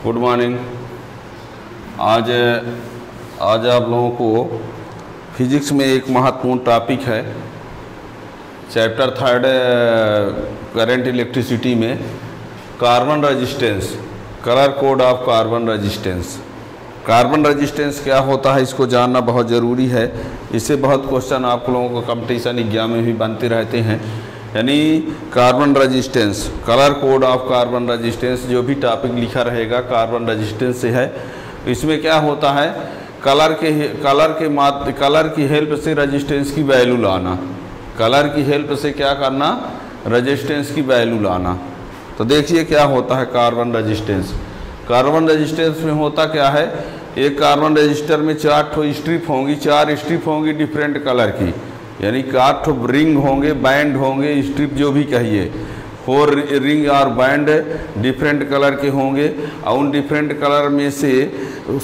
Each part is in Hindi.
Good morning. आज आप लोगों को फिजिक्स में एक महत्वपूर्ण टॉपिक है, चैप्टर 3 करंट इलेक्ट्रिसिटी में carbon resistance, colour code of carbon resistance. Carbon resistance क्या होता है इसको जानना बहुत ज़रूरी है। इससे बहुत क्वेश्चन आप लोगों को कंपटीशन एग्जाम में भी बनते रहते हैं। यानी carbon resistance, colour code of carbon resistance, जो भी टॉपिक लिखा रहेगा कार्बन रेजिस्टेंस से है। इसमें क्या होता है, कलर की हेल्प से रेजिस्टेंस की वैल्यू लाना, कलर की हेल्प से क्या करना, रेजिस्टेंस की वैल्यू लाना। तो देखिए क्या होता है कार्बन रेजिस्टेंस। कार्बन रेजिस्टेंस में होता क्या है, एक कार्बन रजिस्टर में 4 स्ट्रिप होंगी, 4 स्ट्रिप होंगी डिफरेंट कलर की, यानी 4 रिंग होंगे, बैंड होंगे, स्ट्रिप जो भी कहिए, 4 रिंग और बैंड डिफरेंट कलर के होंगे। और उन डिफरेंट कलर में से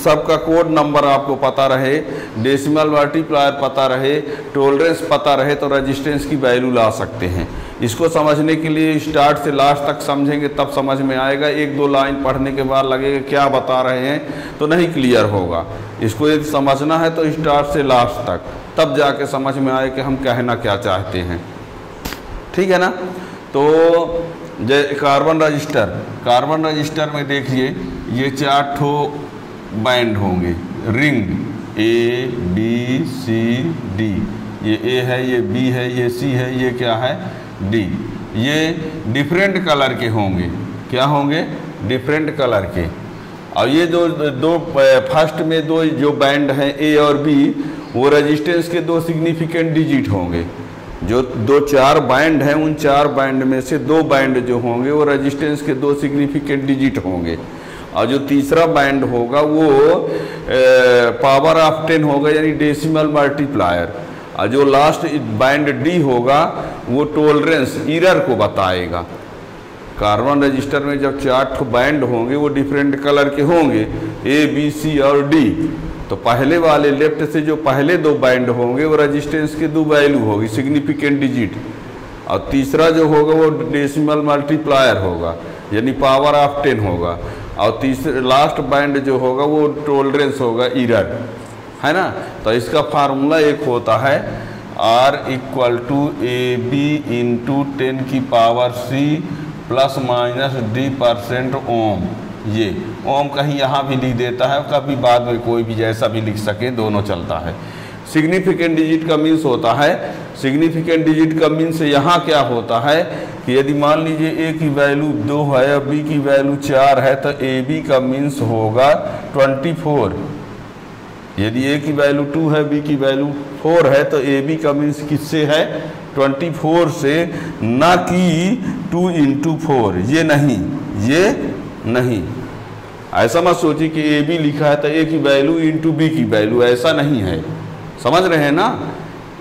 सबका कोड नंबर आपको पता रहे, डेसिमल मल्टीप्लायर पता रहे, टॉलरेंस पता रहे, तो रेजिस्टेंस की वैल्यू ला सकते हैं। इसको समझने के लिए स्टार्ट से लास्ट तक समझेंगे तब समझ में आएगा। 1-2 लाइन पढ़ने के बाद लगेगा क्या बता रहे हैं तो नहीं क्लियर होगा। इसको यदि समझना है तो स्टार्ट से लास्ट तक, तब जाके समझ में आए कि हम कहना क्या चाहते हैं। ठीक है ना। तो कार्बन रजिस्टर में देखिए ये 4 बैंड होंगे, रिंग ABCD, ये A है, ये B है, ये C है, ये क्या है D। ये डिफरेंट कलर के होंगे, क्या होंगे, डिफरेंट कलर के। और ये दो फर्स्ट में 2 जो बैंड हैं A और B, वो रेजिस्टेंस के 2 सिग्निफिकेंट डिजिट होंगे। जो 4 बैंड हैं, उन 4 बैंड में से 2 बैंड जो होंगे वो रेजिस्टेंस के 2 सिग्निफिकेंट डिजिट होंगे। और जो तीसरा बैंड होगा वो पावर ऑफ 10 होगा, यानी डेसिमल मल्टीप्लायर। और जो लास्ट बैंड D होगा वो टॉलरेंस, एरर को बताएगा। कार्बन रजिस्टर में जब 4 बैंड होंगे वो डिफरेंट कलर के होंगे, A, B, C और D। तो पहले वाले लेफ्ट से जो पहले 2 बैंड होंगे वो रेजिस्टेंस की 2 वैल्यू होगी, सिग्निफिकेंट डिजिट। और तीसरा जो होगा वो डेसिमल मल्टीप्लायर होगा, यानी पावर ऑफ 10 होगा। और तीसरे लास्ट बैंड जो होगा वो टॉलरेंस होगा, एरर, है ना। तो इसका फार्मूला एक होता है R = AB × 10⁻³ ± D% ओम। ये ओम कहीं यहाँ भी लिख देता है, कभी बाद में कोई भी जैसा भी लिख सके, दोनों चलता है। सिग्निफिकेंट डिजिट का मीन्स होता है, सिग्निफिकेंट डिजिट का मीन्स यहाँ क्या होता है कि यदि मान लीजिए A की वैल्यू 2 है और B की वैल्यू 4 है तो AB का मीन्स होगा 24। यदि A की वैल्यू 2 है, B की वैल्यू 4 है तो AB का मीन्स किससे है, 24 से, ना कि 2 × 4। ये नहीं, ऐसा मत सोचिए कि AB लिखा है तो A की वैल्यू × B की वैल्यू, ऐसा नहीं है। समझ रहे हैं ना।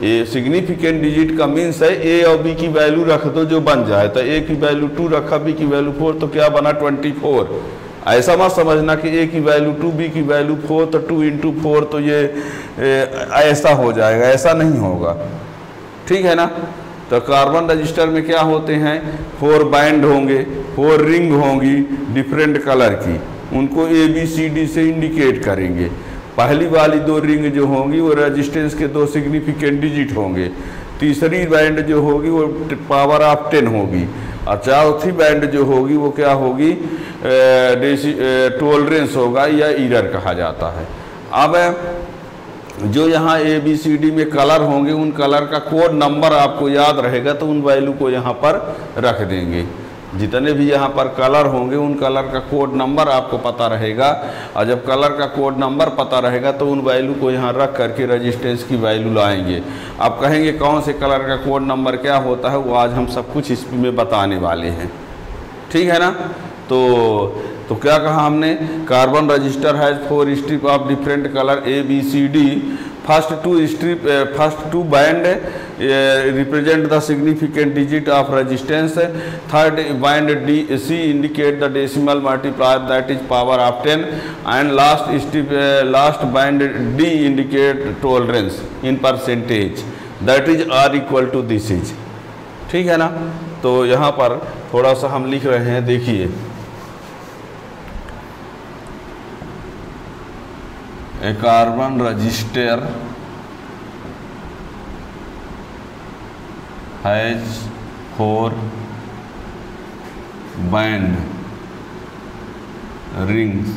ये सिग्निफिकेंट डिजिट का मीन्स है A और B की वैल्यू रख दो जो बन जाए। तो A की वैल्यू 2 रखा, B की वैल्यू 4, तो क्या बना, 24। ऐसा मत समझना कि A की वैल्यू 2, B की वैल्यू 4, तो 2 × 4 तो ये ऐसा हो जाएगा, ऐसा नहीं होगा। ठीक है ना। तो कार्बन रजिस्टर में क्या होते हैं, 4 बैंड होंगे, 4 रिंग होंगी डिफरेंट कलर की, उनको ABCD से इंडिकेट करेंगे। पहली वाली 2 रिंग जो होंगी वो रेजिस्टेंस के 2 सिग्निफिकेंट डिजिट होंगे। तीसरी बैंड जो होगी वो पावर ऑफ 10 होगी। और चौथी बैंड जो होगी वो क्या होगी, टॉलरेंस होगा, या एरर कहा जाता है। अब जो यहाँ ABCD में कलर होंगे, उन कलर का कोड नंबर आपको याद रहेगा तो उन वैल्यू को यहाँ पर रख देंगे। जितने भी यहाँ पर कलर होंगे उन कलर का कोड नंबर आपको पता रहेगा। और जब कलर का कोड नंबर पता रहेगा तो उन वैल्यू को यहाँ रख करके रेजिस्टेंस की वैल्यू लाएंगे। आप कहेंगे कौन से कलर का कोड नंबर क्या होता है, वो आज हम सब कुछ इसमें बताने वाले हैं। ठीक है ना। तो क्या कहा हमने, carbon register has 4 strip of different colour ABCD। First 2 band represent the significant digit of resistance. Third band C indicate the decimal multiplier, that is power of 10, and last band D indicate tolerance in percentage, that is R = this is। ठीक है ना। तो यहाँ पर थोड़ा सा हम लिख रहे हैं, देखिए A carbon register has 4 band rings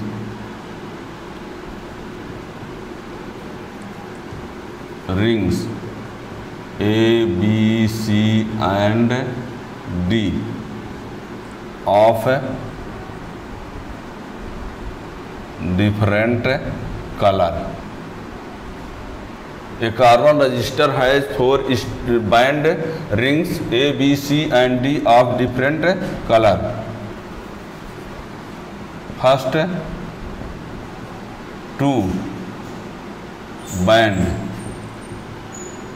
A, B, C and D of different color. A carbon register has 4 band rings A, B, C and D of different color. First 2 band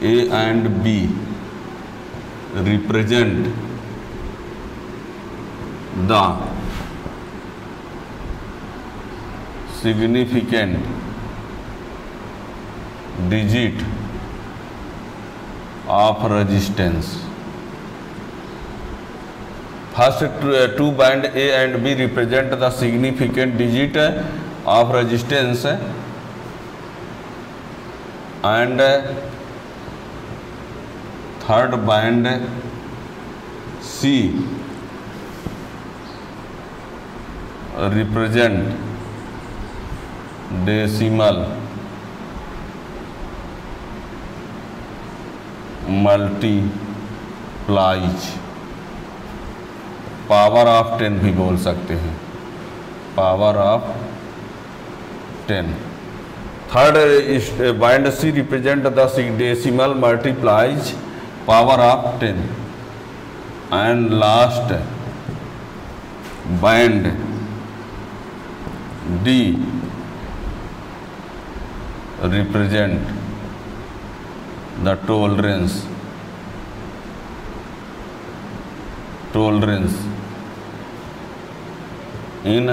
A and B represent the significant digit of resistance. First 2 band A and B represent the significant digit of resistance, and third band C represent decimal multiplies, power of 10 भी बोल सकते हैं, power of 10. Third band C represent the decimal multiplies power of 10, and last band D represent the tolerance in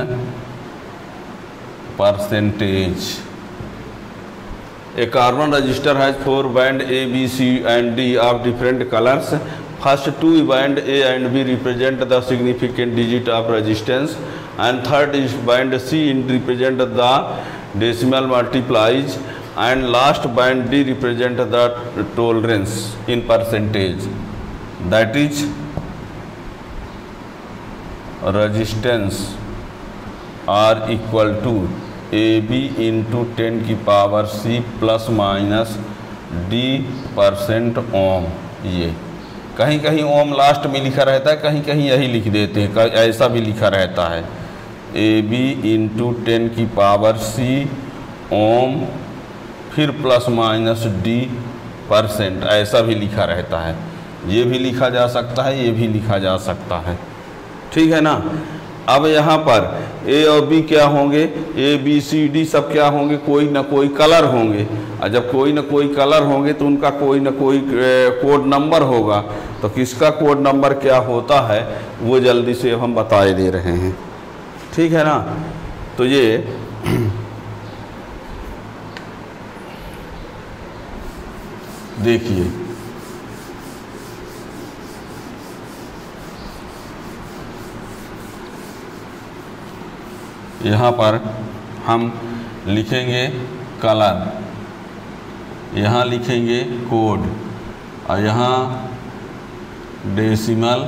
percentage. A carbon register has 4 band A, B, C and D of different colors. First 2 band A and B represent the significant digit of resistance, and third is band C represent the decimal multiplies, and last band D represent the tolerance in percentage. That is, resistance are equal to AB into 10 की power C plus minus D% ओम. ये कहीं कहीं ओम लास्ट में लिखा रहता है, कहीं कहीं यही लिख देते हैं, ऐसा भी लिखा रहता है AB इंटू 10 की पावर C ओम फिर प्लस माइनस D%, ऐसा भी लिखा रहता है. ये भी लिखा जा सकता है, ये भी लिखा जा सकता है. ठीक है ना. अब यहाँ पर A और B क्या होंगे, A B C D सब क्या होंगे, कोई ना कोई कलर होंगे, और जब कोई ना कोई कलर होंगे तो उनका कोई ना कोई कोड नंबर होगा. तो किसका कोड नंबर क्या होता है वो जल्दी से हम बताए दे रहे हैं. ठीक है ना. तो ये देखिए, यहाँ पर हम लिखेंगे कलर, यहाँ लिखेंगे कोड, और यहाँ डेसिमल,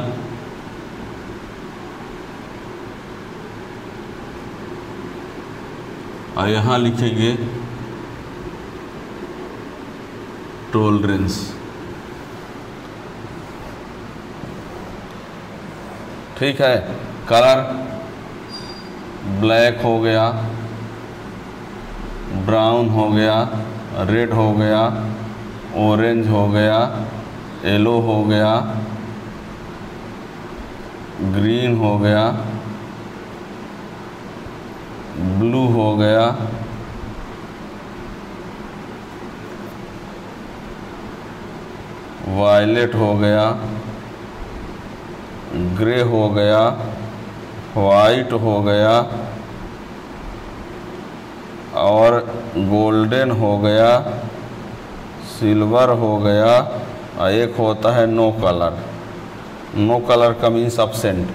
और यहाँ लिखेंगे टॉलरेंस. ठीक है. कलर ब्लैक हो गया, ब्राउन हो गया, रेड हो गया, ऑरेंज हो गया, येलो हो गया, ग्रीन हो गया, ब्लू हो गया, वायलेट हो गया, ग्रे हो गया, वाइट हो गया, और गोल्डन हो गया, सिल्वर हो गया, और एक होता है नो कलर. नो कलर का मीन्स एब्सेंट.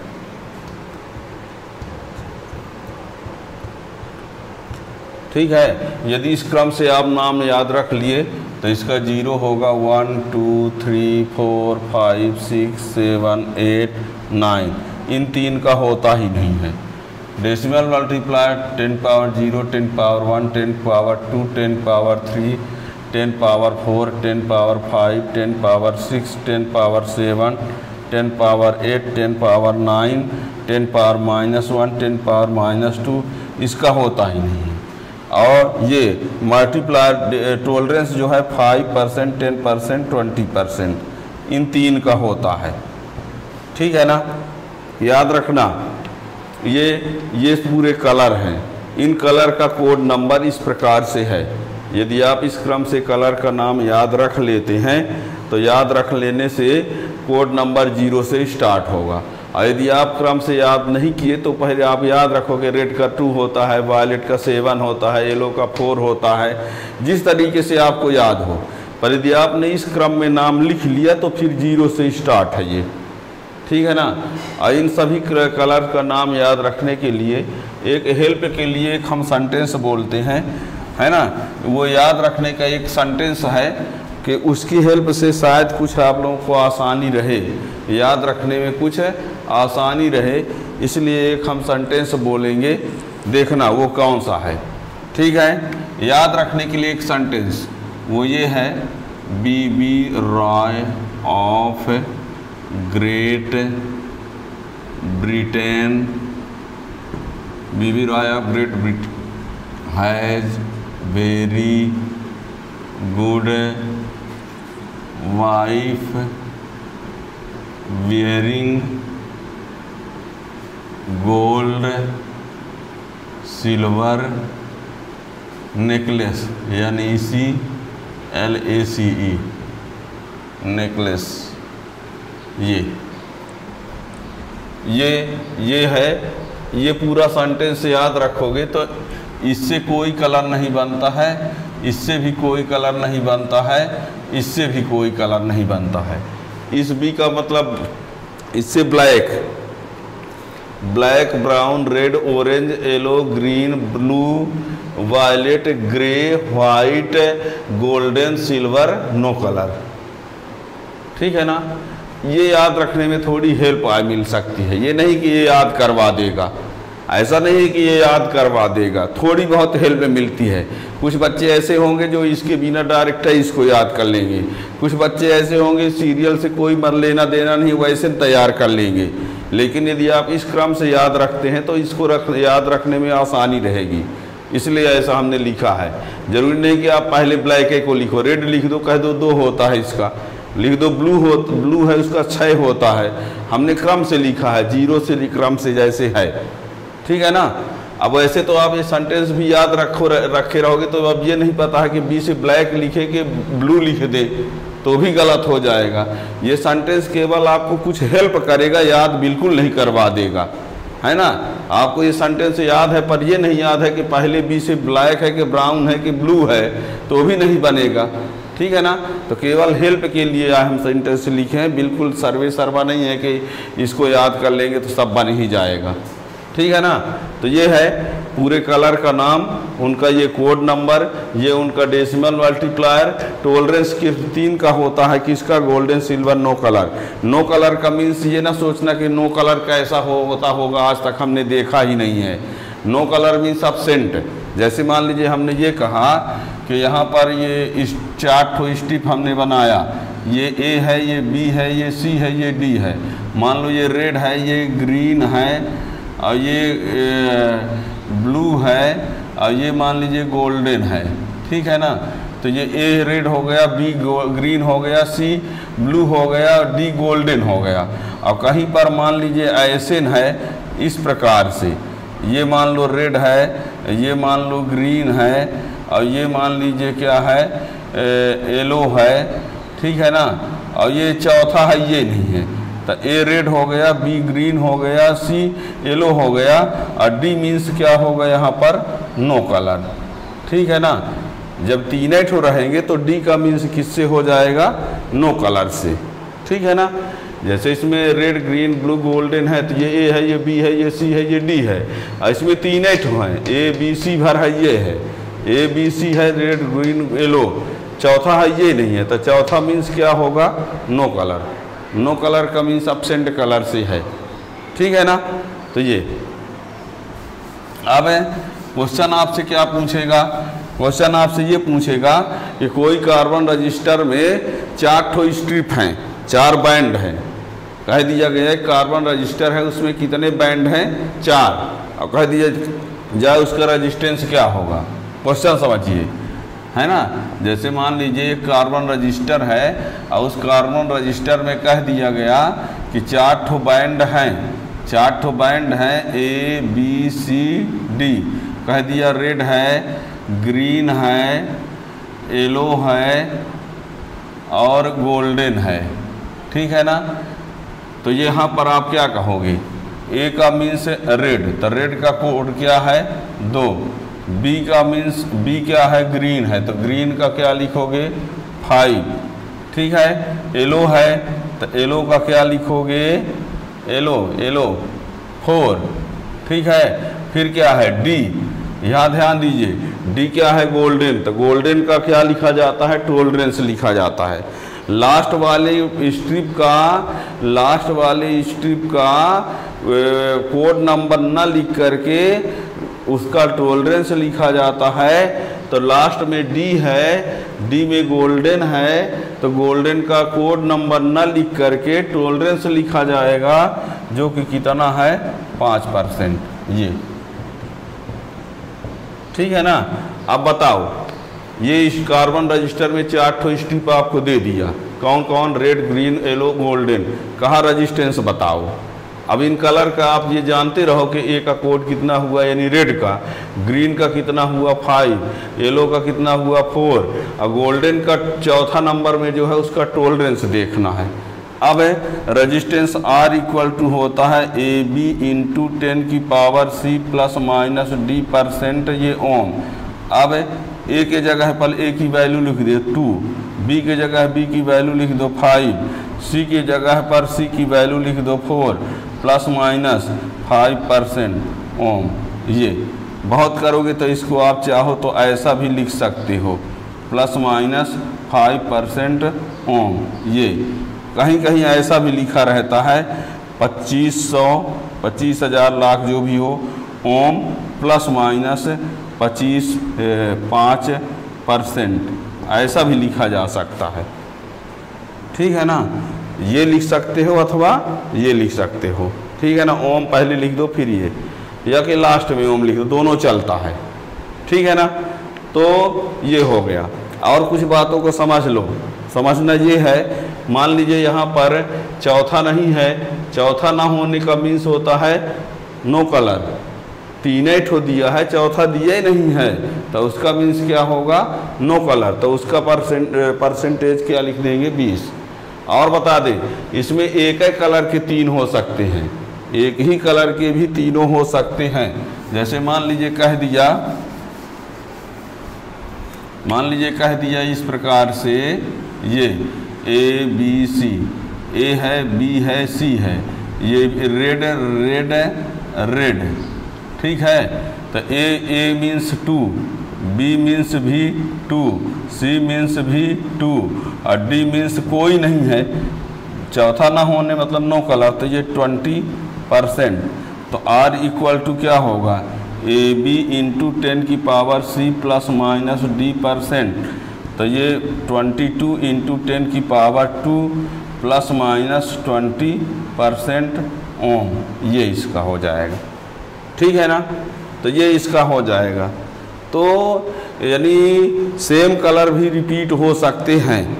ठीक है। यदि इस क्रम से आप नाम याद रख लिए तो इसका 0 होगा 1 2 3 4 5 6 7 8 9, इन 3 का होता ही नहीं है। Decimal multiplier 10 power 0, 10 power 1, 10 power 2, 10 power 3, 10 power 4, 10 power 5, 10 power 6, 10 power 7, 10 power 8, 10 power 9, 10 power -1, 10 power -2, इसका होता ही नहीं है। और ये मल्टीप्लायर टॉलरेंस जो है 5%, 10%, 20%, इन 3 का होता है। ठीक है ना, याद रखना। ये पूरे कलर हैं। इन कलर का कोड नंबर इस प्रकार से है। यदि आप इस क्रम से कलर का नाम याद रख लेते हैं तो याद रख लेने से कोड नंबर 0 से स्टार्ट होगा। और यदि आप क्रम से याद नहीं किए तो पहले आप याद रखोगे रेड का 2 होता है, वायलेट का 7 होता है, येलो का 4 होता है, जिस तरीके से आपको याद हो। पर यदि आपने इस क्रम में नाम लिख लिया तो फिर 0 से स्टार्ट है ये। ठीक है ना। और इन सभी कलर का नाम याद रखने के लिए एक हेल्प के लिए एक हम सेंटेंस बोलते हैं, है ना। वो याद रखने का एक सेंटेंस है कि उसकी हेल्प से शायद कुछ आप लोगों को आसानी रहे, याद रखने में कुछ आसानी रहे, इसलिए एक हम सेंटेंस बोलेंगे, देखना वो कौन सा है। ठीक है, याद रखने के लिए एक सेंटेंस वो ये है, B B Roy of Great Britain, B B Roy of Great Britain has very good wife wearing gold silver necklace, यानी CLACE नेकलेस। ये है। ये पूरा सेंटेंस याद रखोगे तो इससे कोई कलर नहीं बनता है, इससे भी कोई कलर नहीं बनता है, इससे भी कोई कलर नहीं बनता है। इस बी का मतलब इससे black, brown, red, orange, yellow, green, blue, violet, grey, white, golden, silver, no colour. ठीक है ना। ये याद रखने में थोड़ी हेल्प मिल सकती है। ये नहीं कि ये याद करवा देगा, ऐसा नहीं है कि ये याद करवा देगा, थोड़ी बहुत हेल्प मिलती है। कुछ बच्चे ऐसे होंगे जो इसके बिना डायरेक्ट इसको याद कर लेंगे, कुछ बच्चे ऐसे होंगे सीरियल से कोई लेना देना नहीं, वैसे तैयार कर लेंगे। लेकिन यदि आप इस क्रम से याद रखते हैं तो इसको याद रखने में आसानी रहेगी, इसलिए ऐसा हमने लिखा है। जरूरी नहीं कि आप पहले ब्लैक को लिखो, रेड लिख दो, कह दो 2 होता है इसका, लिख दो ब्लू है उसका 6 होता है। हमने क्रम से लिखा है, 0 से क्रम से जैसे है। ठीक है ना। अब ऐसे तो आप ये सेंटेंस भी याद रखे रहोगे तो अब ये नहीं पता है कि बी से ब्लैक लिखे कि ब्लू लिख दे, तो भी गलत हो जाएगा। ये सेंटेंस केवल आपको कुछ हेल्प करेगा, याद बिल्कुल नहीं करवा देगा, है ना। आपको ये सेंटेंस याद है पर ये नहीं याद है कि पहले बी से ब्लैक है कि ब्राउन है कि ब्लू है, तो भी नहीं बनेगा। ठीक है ना। तो केवल हेल्प के लिए हम सेंटेंस लिखे हैं, बिल्कुल सर्वा नहीं है कि इसको याद कर लेंगे तो सब बन ही जाएगा। ठीक है ना। तो ये है पूरे कलर का नाम, उनका ये कोड नंबर, ये उनका डेसिमल मल्टीप्लायर, टॉलरेंस किस 3 का होता है, किसका, golden, silver, no colour. No colour का मीन्स ये ना सोचना कि नो कलर कैसा होता होगा, आज तक हमने देखा ही नहीं है। No colour means absent. जैसे मान लीजिए हमने ये कहा कि यहाँ पर ये 4 स्टिप हमने बनाया, ये ए है, ये बी है, ये सी है, ये डी है। मान लो ये रेड है, ये ग्रीन है, और ये ब्लू है, और ये मान लीजिए गोल्डन है। ठीक है ना। तो ये ए रेड हो गया, बी ग्रीन हो गया, सी ब्लू हो गया, और डी गोल्डन हो गया। और कहीं पर मान लीजिए ऐसे है इस प्रकार से, ये मान लो रेड है, ये मान लो ग्रीन है, और ये मान लीजिए क्या है, येलो है। ठीक है ना। और ये चौथा है, ये नहीं है, तो ए रेड हो गया, बी ग्रीन हो गया, सी येलो हो गया, और डी मीन्स क्या होगा यहाँ पर, नो कलर। ठीक है ना। जब 3 ठो रहेंगे तो डी का मीन्स किससे हो जाएगा, नो कलर से। ठीक है ना। जैसे इसमें रेड, ग्रीन, ब्लू, गोल्डन है, तो ये ए है, ये बी है, ये सी है, ये डी है, और इसमें 3 ठो हैं, ए बी सी भर है, ये है। ए बी सी है, रेड ग्रीन येलो, चौथा है ये नहीं है, तो चौथा मीन्स क्या होगा, नो कलर। नो कलर का मीन्स एब्सेंट कलर से है, ठीक है ना। तो ये अब क्वेश्चन आपसे क्या पूछेगा, क्वेश्चन आपसे ये पूछेगा कि कोई कार्बन रजिस्टर में 4 ठो स्ट्रिप हैं, 4 बैंड हैं। कह दिया गया है कार्बन रजिस्टर है उसमें कितने बैंड हैं, 4, और कह दिया जाए उसका रजिस्टेंस क्या होगा। क्वेश्चन समझिए, है ना। जैसे मान लीजिए एक कार्बन रजिस्टर है और उस कार्बन रजिस्टर में कह दिया गया कि 4 ठो बैंड हैं, 4 ठो बैंड हैं, ए बी सी डी। कह दिया रेड है, ग्रीन है, येलो है और गोल्डन है, ठीक है ना। तो यहाँ पर आप क्या कहोगे, ए का मीन्स रेड, तो रेड का कोड क्या है 2। बी का मीन्स बी क्या है, ग्रीन है, तो ग्रीन का क्या लिखोगे 5, ठीक है। येलो है तो येलो का क्या लिखोगे, येलो 4, ठीक है। फिर क्या है डी, यहाँ ध्यान दीजिए, डी क्या है गोल्डन, तो गोल्डन का क्या लिखा जाता है, टॉलरेंस लिखा जाता है। लास्ट वाले स्ट्रिप का कोड नंबर न लिख करके उसका टॉलरेंस लिखा जाता है। तो लास्ट में डी है, डी में गोल्डन है, तो गोल्डन का कोड नंबर न लिख करके टॉलरेंस लिखा जाएगा, जो कि कितना है 5%, ये ठीक है ना। अब बताओ, ये इस कार्बन रजिस्टर में 4 ठो स्ट्रिप आपको दे दिया, कौन कौन, रेड ग्रीन येलो गोल्डन, कहाँ रजिस्टेंस बताओ। अब इन कलर का आप ये जानते रहो कि ए का कोड कितना हुआ, यानी रेड का, ग्रीन का कितना हुआ 5, येलो का कितना हुआ 4, और गोल्डन का चौथा नंबर में जो है उसका टॉलरेंस देखना है। अब रजिस्टेंस R इक्वल टू होता है A B into 10⁻⁶ plus minus d%, ये ओम। अब ए के जगह पर ए की वैल्यू लिख दे 2, बी के जगह बी की वैल्यू लिख दो 5, सी के जगह पर सी की वैल्यू लिख दो 4 प्लस माइनस 5% ओम। ये बहुत करोगे तो इसको आप चाहो तो ऐसा भी लिख सकते हो, प्लस माइनस 5% ओम। ये कहीं कहीं ऐसा भी लिखा रहता है 2500, 25,000 लाख जो भी हो, ओम प्लस माइनस 5%, ऐसा भी लिखा जा सकता है, ठीक है ना। ये लिख सकते हो अथवा ये लिख सकते हो, ठीक है ना। ओम पहले लिख दो फिर ये, या कि लास्ट में ओम लिख दो, दोनों चलता है, ठीक है ना। तो ये हो गया। और कुछ बातों को समझ लो। समझना ये है, मान लीजिए यहाँ पर चौथा नहीं है, चौथा ना होने का मीन्स होता है नो कलर, 3 ठो दिया है, चौथा दिया ही नहीं है, तो उसका मीन्स क्या होगा, नो कलर। तो उसका परसेंटेज क्या लिख देंगे 20। और बता दें, इसमें एक ही कलर के 3 हो सकते हैं, एक ही कलर के भी तीनों हो सकते हैं। जैसे मान लीजिए कह दिया इस प्रकार से, ये ए बी सी, ए है, बी है, सी है, ये रेड, ठीक है। तो ए मीन्स 2, बी मीन्स भी 2, सी मीन्स भी 2, और डी मीन्स कोई नहीं है, चौथा ना होने मतलब नो कलर, तो ये 20%। तो R इक्वल टू क्या होगा, A B into 10⁻⁶ plus minus d%। तो ये 22 इंटू 10⁻² प्लस माइनस 20% ओम, ये इसका हो जाएगा, ठीक है ना। तो ये इसका हो जाएगा। तो यानी सेम कलर भी रिपीट हो सकते हैं।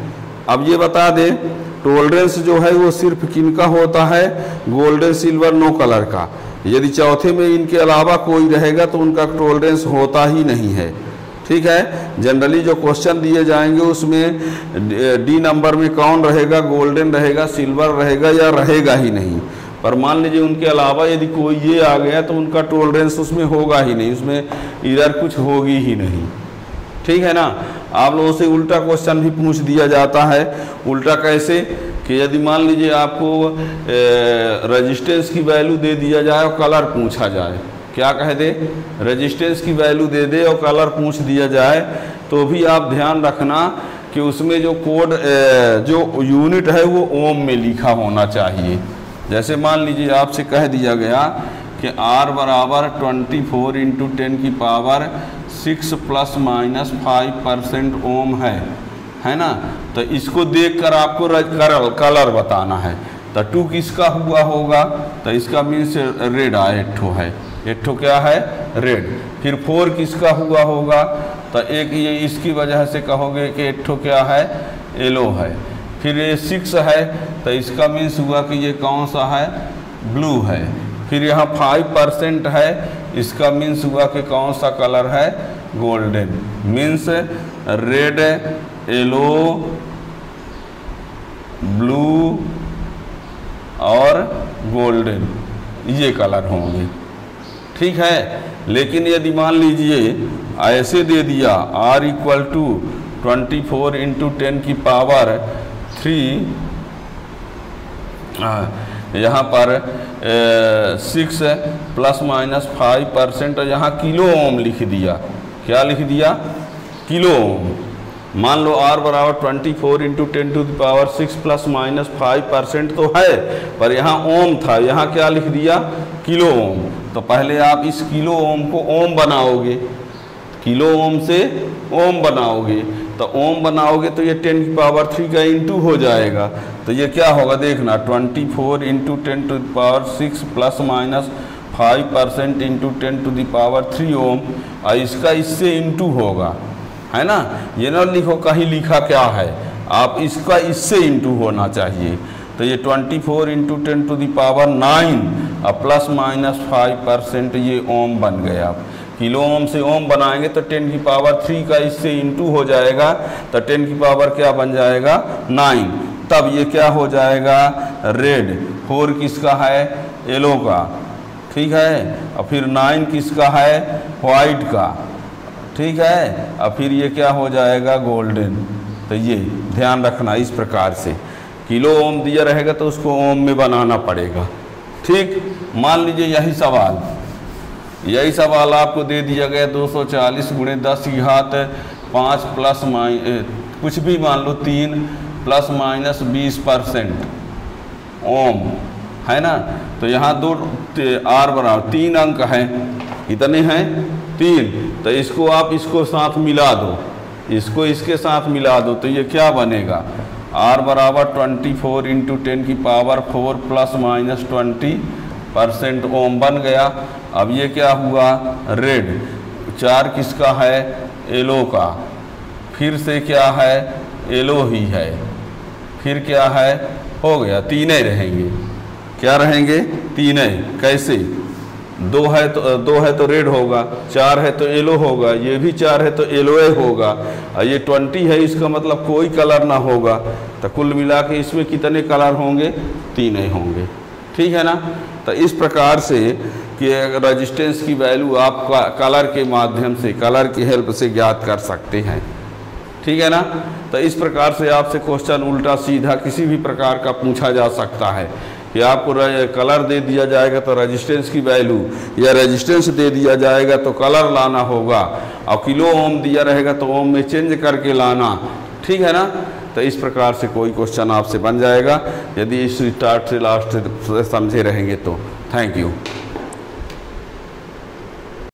अब ये बता दें, टॉलरेंस जो है वो सिर्फ किनका होता है, गोल्डन, सिल्वर, नो कलर का। यदि चौथे में इनके अलावा कोई रहेगा तो उनका टॉलरेंस होता ही नहीं है, ठीक है। जनरली जो क्वेश्चन दिए जाएंगे उसमें डी नंबर में कौन रहेगा, गोल्डन रहेगा, सिल्वर रहेगा, या रहेगा ही नहीं। पर मान लीजिए उनके अलावा यदि कोई ये आ गया तो उनका टॉलरेंस उसमें होगा ही नहीं, उसमें इधर कुछ होगी ही नहीं, ठीक है ना। आप लोगों से उल्टा क्वेश्चन भी पूछ दिया जाता है। उल्टा कैसे, कि यदि मान लीजिए आपको रेजिस्टेंस की वैल्यू दे दिया जाए और कलर पूछा जाए, क्या कह दे, रेजिस्टेंस की वैल्यू दे दे और कलर पूछ दिया जाए तो भी आप ध्यान रखना कि उसमें जो कोड जो यूनिट है वो ओम में लिखा होना चाहिए। जैसे मान लीजिए आपसे कह दिया गया कि R बराबर 24 इंटू 10 की पावर 6 प्लस माइनस 5% ओम है ना। तो इसको देखकर आपको कलर बताना है। तो 2 किसका हुआ होगा, तो इसका मीन्स रेड एठो है, एठो क्या है, रेड। फिर 4 किसका हुआ होगा, तो एक ये इसकी वजह से कहोगे कि एठो क्या है, येलो है। फिर ये 6 है तो इसका मीन्स हुआ कि ये कौन सा है, ब्लू है। फिर यहाँ 5% है, इसका मीन्स हुआ कि कौन सा कलर है, golden. Means red, yellow, blue और गोल्डन, ये कलर होंगे। ठीक है। लेकिन यदि मान लीजिए ऐसे दे दिया R इक्वल टू 24 इंटू 10 की पावर 3, यहाँ पर 6 प्लस माइनस 5%, यहाँ किलो ओम लिख दिया। क्या लिख दिया, किलो ओम। मान लो R बराबर 24 into 10 to the power 6 plus minus 5% तो है, पर यहाँ ओम था, यहाँ क्या लिख दिया, किलो ओम। तो पहले आप इस किलो ओम को ओम बनाओगे, किलो ओम से ओम बनाओगे। तो ओम बनाओगे तो ये 10 की पावर 3 का इंटू हो जाएगा। तो ये क्या होगा देखना, 24 into 10 to the power 6 plus minus 5% into 10 to the power 3 ohm, और इसका इससे इंटू होगा, है ना। ये ना लिखो कहीं लिखा क्या है, आप इसका इससे इंटू होना चाहिए। तो ये 24 इंटू 10 टू द पावर 9 और प्लस माइनस 5% ये ओम बन गया। किलो ओम से ओम बनाएंगे तो 10 की पावर 3 का इससे इंटू हो जाएगा, तो 10 की पावर क्या बन जाएगा, 9। तब ये क्या हो जाएगा, रेड। 4 किसका है, येलो का, ठीक है। और फिर 9 किसका है, वाइट का, ठीक है। और फिर ये क्या हो जाएगा, गोल्डन। तो ये ध्यान रखना इस प्रकार से, किलो ओम दिया रहेगा तो उसको ओम में बनाना पड़ेगा। ठीक। मान लीजिए यही सवाल आपको दे दिया गया 240 गुणे 10 की घात 5 प्लस कुछ भी मान लो 3 प्लस माइनस 20% ओम, है ना। तो यहाँ दो R बराबर 3 अंक हैं, कितने हैं, 3। तो इसको आप इसको साथ मिला दो, इसको इसके साथ मिला दो, तो ये क्या बनेगा, R बराबर 24 इंटू 10 की पावर 4 प्लस माइनस 20% ओम बन गया। अब ये क्या हुआ, रेड। 4 किसका है, येलो का। फिर से क्या है, येलो ही है। फिर क्या है, हो गया, 3 रहेंगे। क्या रहेंगे, 3। कैसे, 2 है तो रेड होगा, 4 है तो येलो होगा, ये भी 4 है तो येलो होगा, और ये 20 है, इसका मतलब कोई कलर ना होगा। तो कुल मिला के इसमें कितने कलर होंगे, 3 होंगे। ठीक है ना। तो इस प्रकार से कि रेजिस्टेंस की वैल्यू आप कलर के माध्यम से, कलर की हेल्प से ज्ञात कर सकते हैं। ठीक है ना। तो इस प्रकार से आपसे क्वेश्चन उल्टा सीधा किसी भी प्रकार का पूछा जा सकता है कि आपको कलर दे दिया जाएगा तो रेजिस्टेंस की वैल्यू, या रेजिस्टेंस दे दिया जाएगा तो कलर लाना होगा, और किलो ओम दिया रहेगा तो ओम में चेंज करके लाना। ठीक है ना। तो इस प्रकार से कोई क्वेश्चन आपसे बन जाएगा यदि इस स्टार्ट से लास्ट से समझे रहेंगे तो। Thank you.